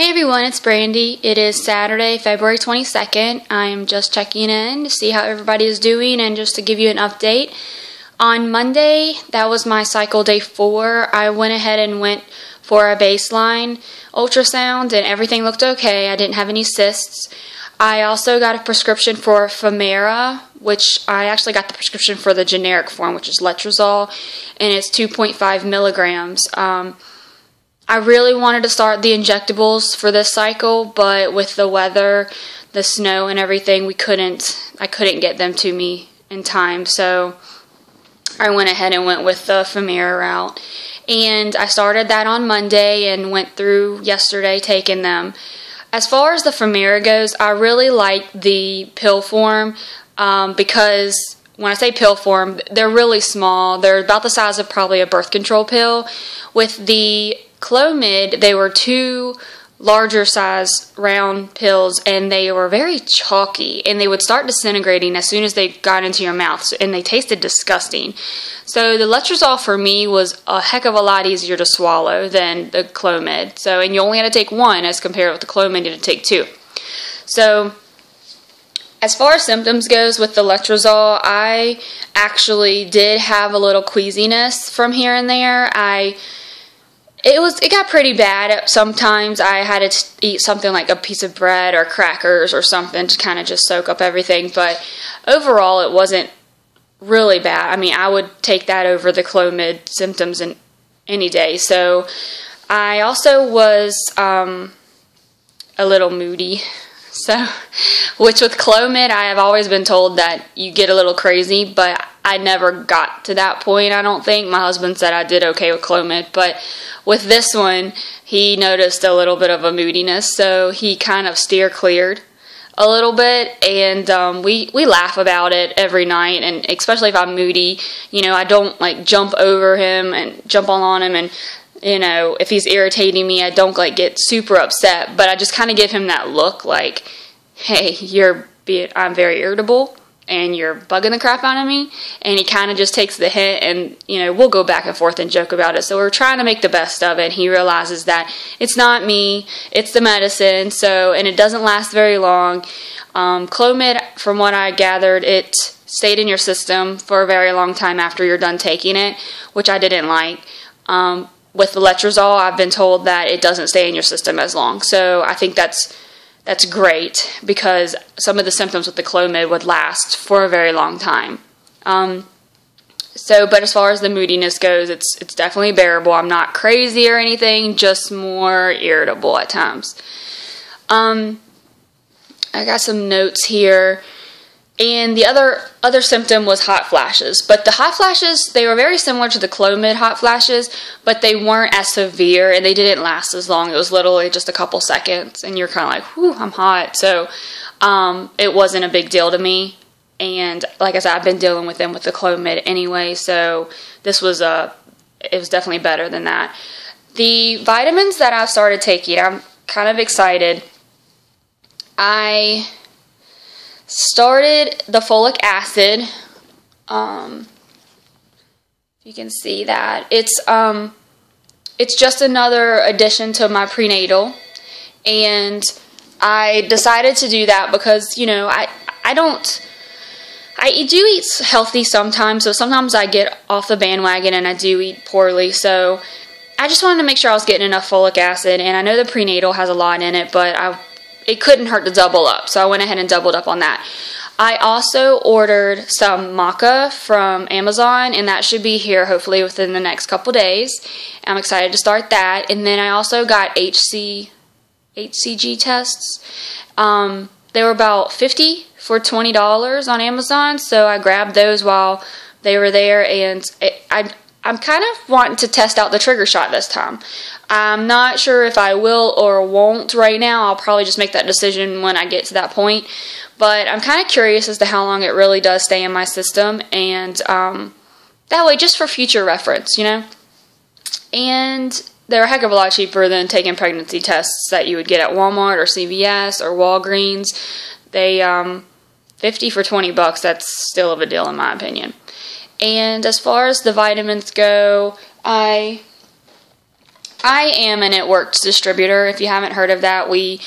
Hey everyone, it's Brandy. It is Saturday, February 22nd. I'm just checking in to see how everybody is doing and just to give you an update. On Monday, that was my cycle day 4. I went ahead and went for a baseline ultrasound and everything looked okay. I didn't have any cysts. I also got a prescription for Famera, which I actually got the prescription for the generic form, which is letrozole, and it's 2.5 milligrams. I really wanted to start the injectables for this cycle, but with the weather, the snow and everything, I couldn't get them to me in time, so I went ahead and went with the Famera route. And I started that on Monday and went through yesterday taking them. As far as the Famera goes, I really like the pill form because when I say pill form, they're really small. They're about the size of probably a birth control pill. With the Clomid, they were 2 larger size round pills, and they were very chalky, and they would start disintegrating as soon as they got into your mouth, and they tasted disgusting. So the letrozole for me was a heck of a lot easier to swallow than the Clomid. So, and you only had to take 1 as compared with the Clomid, you had to take 2. So as far as symptoms goes with the letrozole, I actually did have a little queasiness from here and there. It got pretty bad. Sometimes I had to eat something like a piece of bread or crackers or something to kind of just soak up everything. But overall, it wasn't really bad. I mean, I would take that over the Clomid symptoms any day. So I also was a little moody. So, which with Clomid, I have always been told that you get a little crazy, but I never got to that point, I don't think. My husband said I did okay with Clomid, but with this one, he noticed a little bit of a moodiness, so he kind of steer cleared a little bit, and we laugh about it every night, and especially if I'm moody, you know, I don't like jump over him and jump on him, and you know, if he's irritating me, I don't like get super upset, but I just kind of give him that look like, hey, I'm very irritable and you're bugging the crap out of me, and he kind of just takes the hint, and you know, we'll go back and forth and joke about it. So we're trying to make the best of it. He realizes that it's not me, it's the medicine, and it doesn't last very long. Clomid, from what I gathered, it stayed in your system for a very long time after you're done taking it, which I didn't like. With the letrozole, I've been told that it doesn't stay in your system as long. So I think that's great, because some of the symptoms with the Clomid would last for a very long time. But as far as the moodiness goes, it's definitely bearable. I'm not crazy or anything, just more irritable at times. I got some notes here. And the other symptom was hot flashes. But the hot flashes, they were very similar to the Clomid hot flashes, but they weren't as severe, and they didn't last as long. It was literally just a couple seconds, and you're kind of like, whew, I'm hot. So it wasn't a big deal to me. And like I said, I've been dealing with them with the Clomid anyway, so it was definitely better than that. The vitamins that I've started taking, I'm kind of excited. I started the folic acid. You can see that it's just another addition to my prenatal, and I decided to do that because, you know, I do eat healthy sometimes, so sometimes I get off the bandwagon and I do eat poorly, so I just wanted to make sure I was getting enough folic acid. And I know the prenatal has a lot in it, but it couldn't hurt to double up, so I went ahead and doubled up on that. I also ordered some maca from Amazon, and that should be here hopefully within the next couple days. I'm excited to start that. And then I also got HCG tests. They were about 50 for $20 on Amazon, so I grabbed those while they were there, and I'm kind of wanting to test out the trigger shot this time. I'm not sure if I will or won't right now. I'll probably just make that decision when I get to that point. But I'm kind of curious as to how long it really does stay in my system, and that way, just for future reference, you know. And they're a heck of a lot cheaper than taking pregnancy tests that you would get at Walmart or CVS or Walgreens. They 50 for $20, that's still of a deal in my opinion. And as far as the vitamins go, I I am an It Works distributor. If you haven't heard of that, we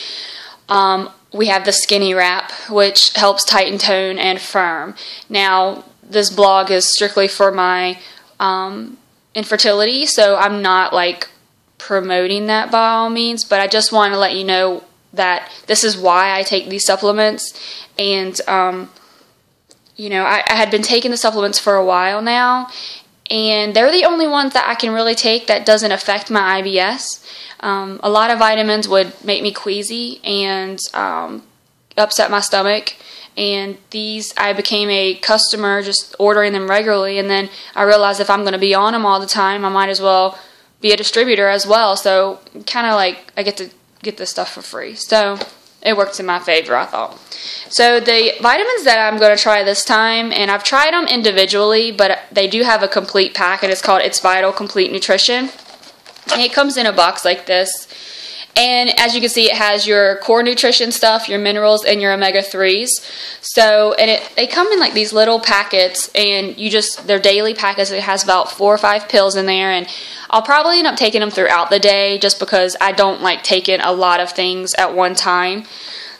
have the Skinny Wrap, which helps tighten, tone, and firm. Now, this blog is strictly for my infertility, so I'm not like promoting that by all means, but I just want to let you know that this is why I take these supplements. And you know, I had been taking the supplements for a while now, and they're the only ones that I can really take that doesn't affect my IBS. A lot of vitamins would make me queasy and upset my stomach, and these, I became a customer just ordering them regularly, and then I realized if I'm going to be on them all the time, I might as well be a distributor as well. So kind of like I get to get this stuff for free. So it works in my favor, I thought. So the vitamins that I'm going to try this time, and I've tried them individually, but they do have a complete pack, and it's called It's Vital Complete Nutrition. And it comes in a box like this. And as you can see, it has your core nutrition stuff, your minerals, and your omega-3s. So, and they come in like these little packets, and they're daily packets. It has about 4 or 5 pills in there, and I'll probably end up taking them throughout the day just because I don't like taking a lot of things at one time.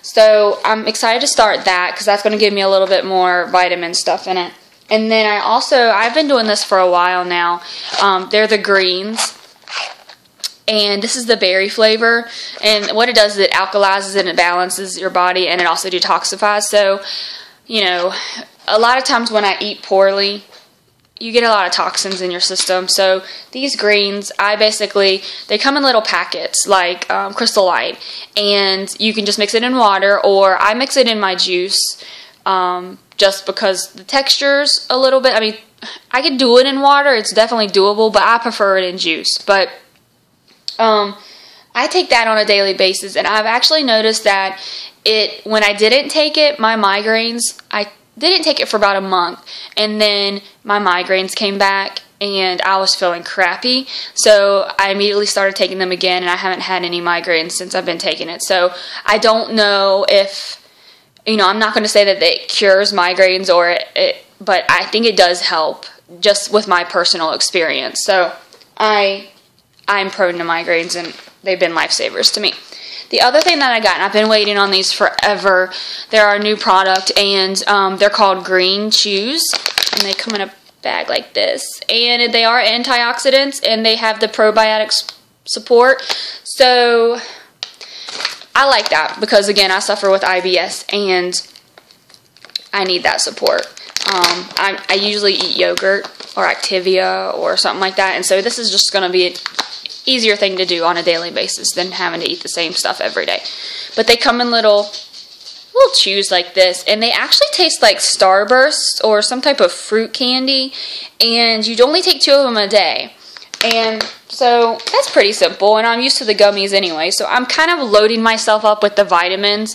So I'm excited to start that because that's going to give me a little bit more vitamin stuff in it. And then I've been doing this for a while now. They're the greens. And this is the berry flavor, and what it does is it alkalizes and it balances your body, and it also detoxifies. So, you know, a lot of times when I eat poorly, you get a lot of toxins in your system. So these greens, they come in little packets like Crystal Light, and you can just mix it in water, or I mix it in my juice just because the texture's a little bit, I mean, I could do it in water, it's definitely doable, but I prefer it in juice. But I take that on a daily basis, and I've actually noticed that when I didn't take it, my migraines, I didn't take it for about a month, and then my migraines came back, and I was feeling crappy, so I immediately started taking them again, and I haven't had any migraines since I've been taking it. So I don't know if, you know, I'm not going to say that it cures migraines, but I think it does help, just with my personal experience. So I'm prone to migraines, and they've been lifesavers to me. The other thing that I got, and I've been waiting on these forever, they're our new product, and they're called Green Chews, and they come in a bag like this. And they are antioxidants, and they have the probiotic support. So I like that because, again, I suffer with IBS, and I need that support. I usually eat yogurt or Activia or something like that, and so this is just going to be an easier thing to do on a daily basis than having to eat the same stuff every day. But they come in little chews like this, and they actually taste like Starburst or some type of fruit candy, and you'd only take 2 of them a day. And so that's pretty simple, and I'm used to the gummies anyway, so I'm kind of loading myself up with the vitamins.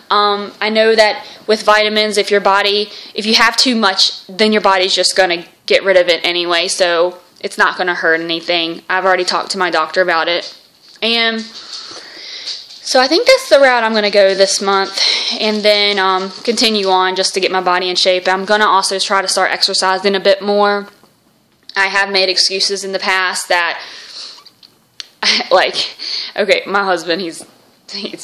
I know that with vitamins, if you have too much, then your body's just going to get rid of it anyway, so it's not going to hurt anything. I've already talked to my doctor about it. And so I think that's the route I'm going to go this month, and then continue on just to get my body in shape. I'm going to also try to start exercising a bit more. I have made excuses in the past that, like, okay, my husband, he's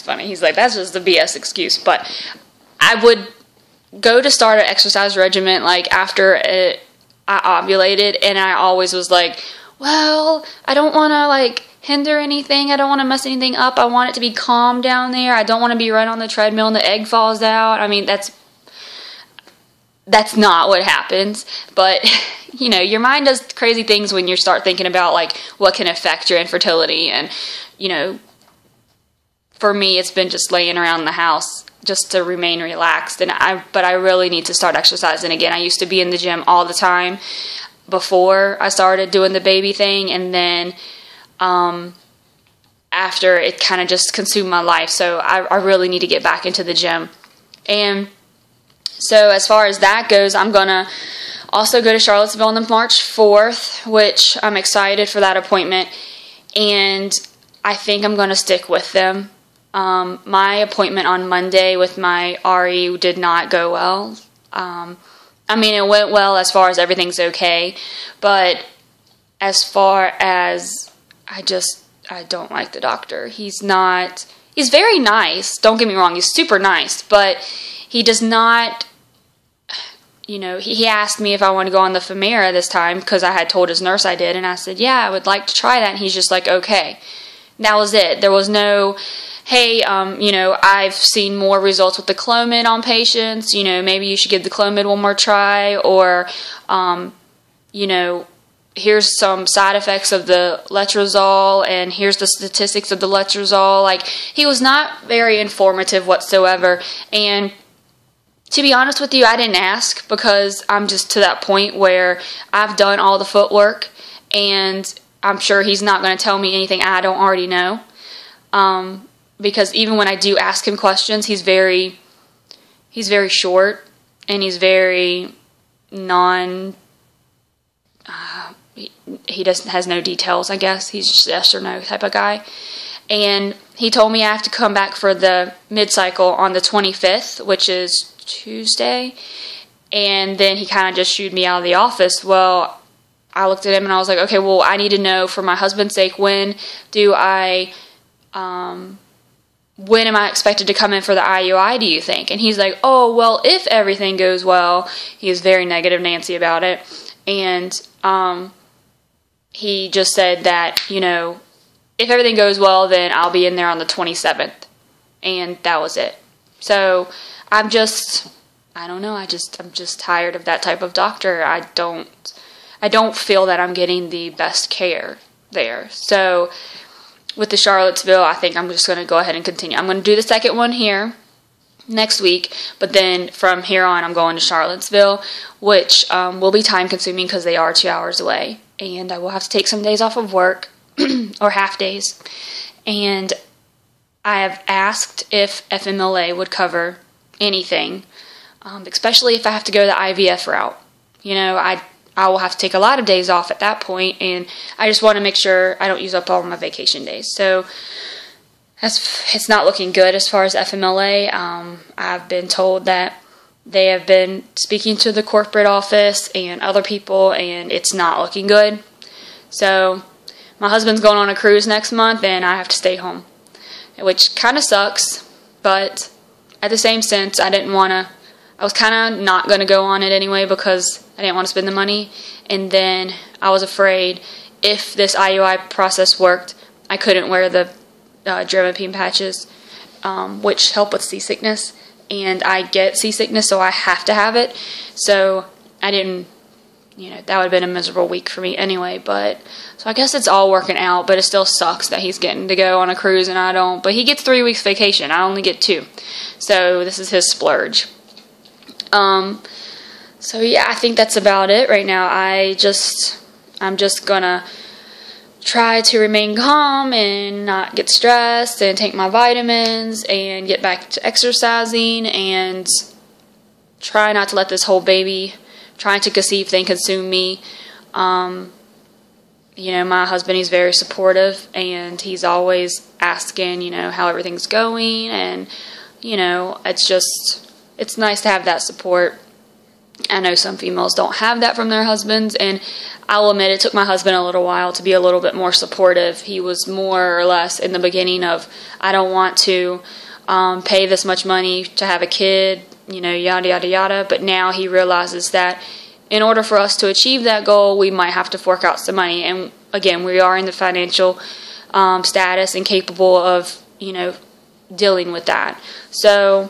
funny. He's like, that's just a BS excuse. But I would go to start an exercise regimen, like, after I ovulated, and I always was like, well, I don't want to, like, hinder anything. I don't want to mess anything up. I want it to be calm down there. I don't want to be right on the treadmill and the egg falls out. I mean, that's not what happens. But, you know, your mind does crazy things when you start thinking about, like, what can affect your infertility. And, you know, for me, it's been just laying around the house just to remain relaxed. But I really need to start exercising again. I used to be in the gym all the time before I started doing the baby thing, and then after, it kind of just consumed my life. So I really need to get back into the gym. And so as far as that goes, I'm going to also go to Charlottesville on March 4th, which I'm excited for that appointment. And I think I'm going to stick with them. My appointment on Monday with my RE did not go well. I mean, it went well as far as everything's okay, but as far as I I don't like the doctor. He's very nice. Don't get me wrong. He's super nice, but he does not, you know, he asked me if I want to go on the Famera this time because I had told his nurse I did, and I said, yeah, I would like to try that, and he's just like, okay. That was it. There was no, hey, you know, I've seen more results with the Clomid on patients, you know, maybe you should give the Clomid one more try, or, you know, here's some side effects of the letrozole, and here's the statistics of the letrozole. Like, he was not very informative whatsoever, and to be honest with you, I didn't ask because I'm just to that point where I've done all the footwork, and I'm sure he's not going to tell me anything I don't already know, because even when I do ask him questions, he's very short, and he's very he has no details, I guess. He's just yes or no type of guy. And he told me I have to come back for the mid-cycle on the 25th, which is Tuesday, and then he kind of just shooed me out of the office. Well, I looked at him and I was like, okay, well, I need to know for my husband's sake, when am I expected to come in for the IUI, do you think? And he's like, oh, well, if everything goes well. He was very negative Nancy about it, and he just said that, you know, if everything goes well, then I'll be in there on the 27th, and that was it. So I don't know, I'm just tired of that type of doctor. I don't feel that I'm getting the best care there. So with the Charlottesville, I think I'm just going to go ahead and continue. I'm going to do the second one here next week, but then from here on I'm going to Charlottesville, which will be time consuming because they are 2 hours away, and I will have to take some days off of work or half days. And I have asked if FMLA would cover anything, especially if I have to go the IVF route. You know, I will have to take a lot of days off at that point, and I just want to make sure I don't use up all my vacation days. So it's not looking good as far as FMLA. I've been told that they have been speaking to the corporate office and other people, and it's not looking good. So my husband's going on a cruise next month, and I have to stay home, which kind of sucks, but at the same sense, I was kind of not going to go on it anyway because I didn't want to spend the money, and then I was afraid if this IUI process worked, I couldn't wear the Dramamine patches, which help with seasickness, and I get seasickness, so I have to have it. So I didn't, you know, that would have been a miserable week for me anyway. But so I guess it's all working out, but it still sucks that he's getting to go on a cruise and I don't. But he gets 3 weeks vacation. I only get 2, so this is his splurge. So yeah, I think that's about it right now. I'm just gonna try to remain calm and not get stressed and take my vitamins and get back to exercising and try not to let this whole baby trying to conceive thing consume me. You know, my husband, he's very supportive, and he's always asking, you know, how everything's going, and, you know, it's nice to have that support. I know some females don't have that from their husbands, and I'll admit it took my husband a little while to be a little bit more supportive. He was more or less in the beginning of, I don't want to pay this much money to have a kid, you know, yada, yada, yada. But now he realizes that in order for us to achieve that goal, we might have to fork out some money. And again, we are in the financial status and capable of, you know, dealing with that. So,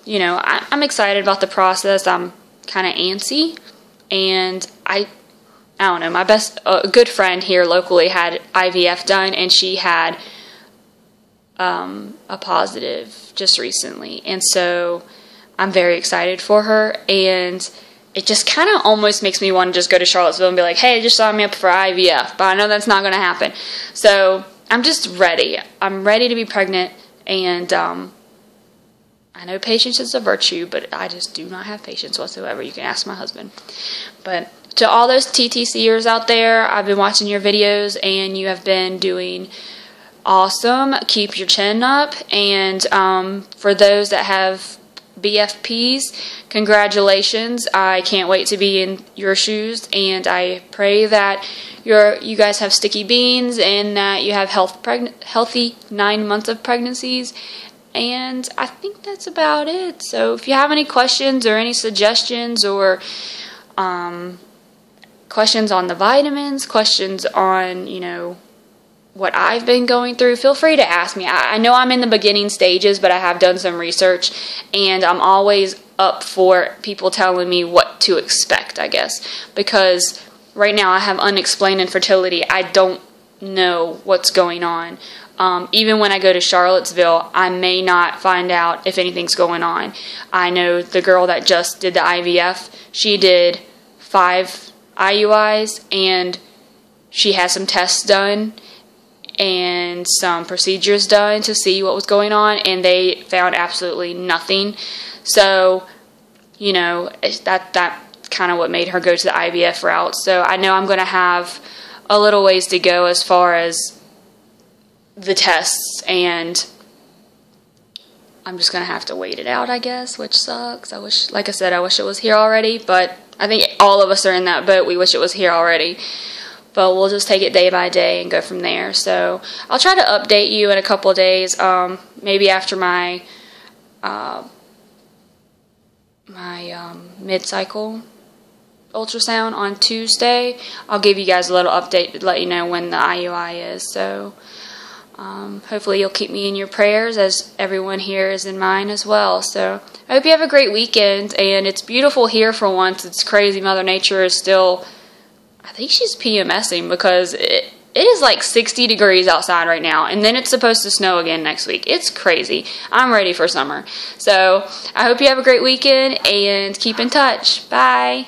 you know, I'm excited about the process. I'm kind of antsy, and I don't know, my a good friend here locally had IVF done, and she had a positive just recently, and so I'm very excited for her, and it just kind of almost makes me want to just go to Charlottesville and be like, hey, just sign me up for IVF, but I know that's not going to happen. So I'm just ready. I'm ready to be pregnant, and I know patience is a virtue, but I just do not have patience whatsoever. You can ask my husband. But to all those TTCers out there, I've been watching your videos, and you have been doing awesome. Keep your chin up. And for those that have BFPs, congratulations. I can't wait to be in your shoes, and I pray that you guys have sticky beans and that you have healthy 9 months of pregnancies. And I think that's about it. So if you have any questions or any suggestions or questions on the vitamins, questions on, you know, what I've been going through, feel free to ask me. I know I'm in the beginning stages, but I have done some research, and I'm always up for people telling me what to expect, I guess, because right now I have unexplained infertility. I don't know what's going on. Even when I go to Charlottesville, I may not find out if anything's going on. I know the girl that just did the IVF, she did 5 IUIs, and she had some tests done and some procedures done to see what was going on, and they found absolutely nothing. So, you know, that kind of what made her go to the IVF route. So I know I'm going to have a little ways to go as far as the tests, and I'm just going to have to wait it out, I guess, which sucks. I wish, like I said, I wish it was here already, but I think all of us are in that boat. We wish it was here already. But we'll just take it day by day and go from there. So I'll try to update you in a couple of days, maybe after my mid-cycle ultrasound on Tuesday. I'll give you guys a little update to let you know when the IUI is. So hopefully you'll keep me in your prayers, as everyone here is in mine as well. So I hope you have a great weekend, and it's beautiful here for once. It's crazy. Mother Nature is still, I think she's PMSing, because it is like 60 degrees outside right now, and then it's supposed to snow again next week. It's crazy. I'm ready for summer. So I hope you have a great weekend, and keep in touch. Bye.